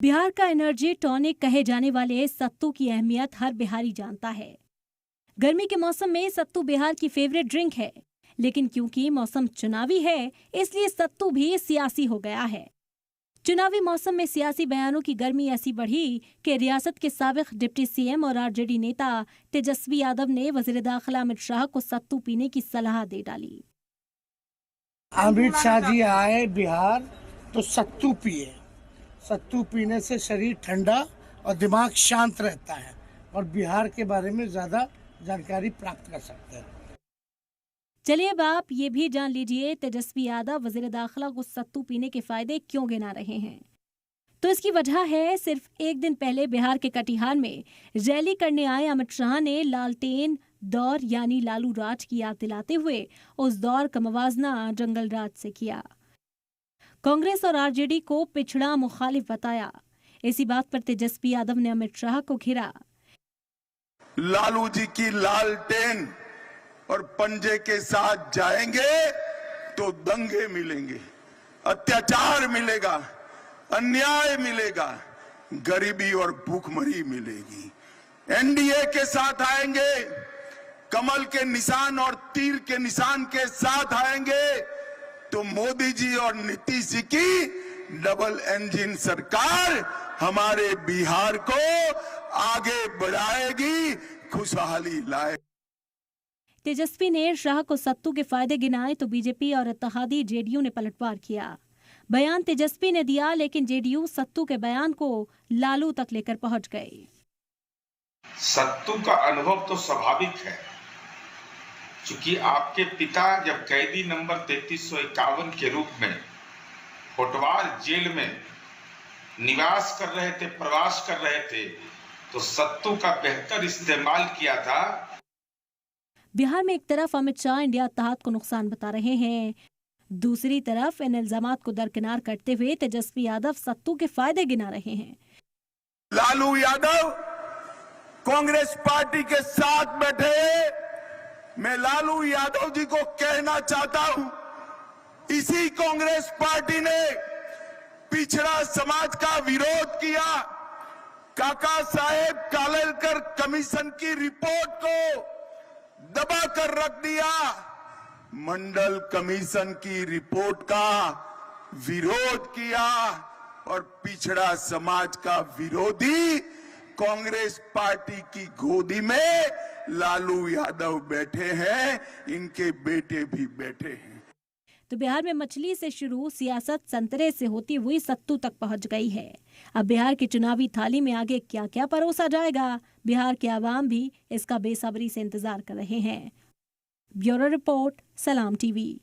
बिहार का energy tonic कहे जाने वाले सत्तू की अहमियत हर बिहारी जानता है। गर्मी के मौसम में सत्तू बिहार की फेवरेट ड्रिंक है, लेकिन क्योंकि मौसम चुनावी है, इसलिए सत्तू भी सियासी हो गया है। चुनावी मौसम में सियासी बयानों की गर्मी ऐसी बढ़ी कि रियासत के साबिक डिप्टी सीएम और आरजेडी नेता तेजस्वी यादव ने वजीर दाखिला अमित शाह को सत्तू पीने की सलाह दे डाली। अमित शाह जी आए बिहार तो सत्तू पिए। सत्तू पीने से शरीर ठंडा और दिमाग शांत रहता है और बिहार के बारे में ज्यादा जानकारी प्राप्त कर सकते हैं। चलिए अब आप ये भी जान लीजिए तेजस्वी यादव वजीर दाखिला को सत्तू पीने के फायदे क्यों गिना रहे हैं। तो इसकी वजह है, सिर्फ एक दिन पहले बिहार के कटिहार में रैली करने आए अमित शाह ने लालटेन दौर यानी लालू राज की याद दिलाते हुए उस दौर का मवाजना जंगल राज से किया। कांग्रेस और आरजेडी को पिछड़ा मुखालिफ बताया। इसी बात पर तेजस्वी यादव ने अमित शाह को घेरा। लालू जी की लालटेन और पंजे के साथ जाएंगे तो दंगे मिलेंगे, अत्याचार मिलेगा, अन्याय मिलेगा, गरीबी और भूखमरी मिलेगी। एनडीए के साथ आएंगे, कमल के निशान और तीर के निशान के साथ आएंगे तो मोदी जी और नीतीश जी की डबल इंजन सरकार हमारे बिहार को आगे बढ़ाएगी, खुशहाली लाएगी। तेजस्वी ने शाह को सत्तू के फायदे गिनाए तो बीजेपी और इत्तेहादी जेडीयू ने पलटवार किया। बयान तेजस्वी ने दिया, लेकिन जेडीयू सत्तू के बयान को लालू तक लेकर पहुंच गए। सत्तू का अनुभव तो स्वाभाविक है, क्योंकि आपके पिता जब कैदी नंबर 3351 के रूप में कोटवार जेल में निवास कर रहे थे, प्रवास कर रहे थे, तो सत्तू का बेहतर इस्तेमाल किया था। बिहार में एक तरफ अमित शाह इंडिया इत्तेहाद को नुकसान बता रहे हैं, दूसरी तरफ इन इल्जामात को दरकिनार करते हुए तेजस्वी यादव सत्तू के फायदे गिना रहे हैं। लालू यादव कांग्रेस पार्टी के साथ बैठे। मैं लालू यादव जी को कहना चाहता हूं, इसी कांग्रेस पार्टी ने पिछड़ा समाज का विरोध किया। काका साहेब कालेलकर कमीशन की रिपोर्ट को दबा कर रख दिया। मंडल कमीशन की रिपोर्ट का विरोध किया और पिछड़ा समाज का विरोधी कांग्रेस पार्टी की गोदी में लालू यादव बैठे हैं, इनके बेटे भी बैठे हैं। तो बिहार में मछली से शुरू सियासत संतरे से होती हुई सत्तू तक पहुंच गई है। अब बिहार की चुनावी थाली में आगे क्या क्या परोसा जाएगा, बिहार के आवाम भी इसका बेसब्री से इंतजार कर रहे हैं। ब्यूरो रिपोर्ट, सलाम टीवी।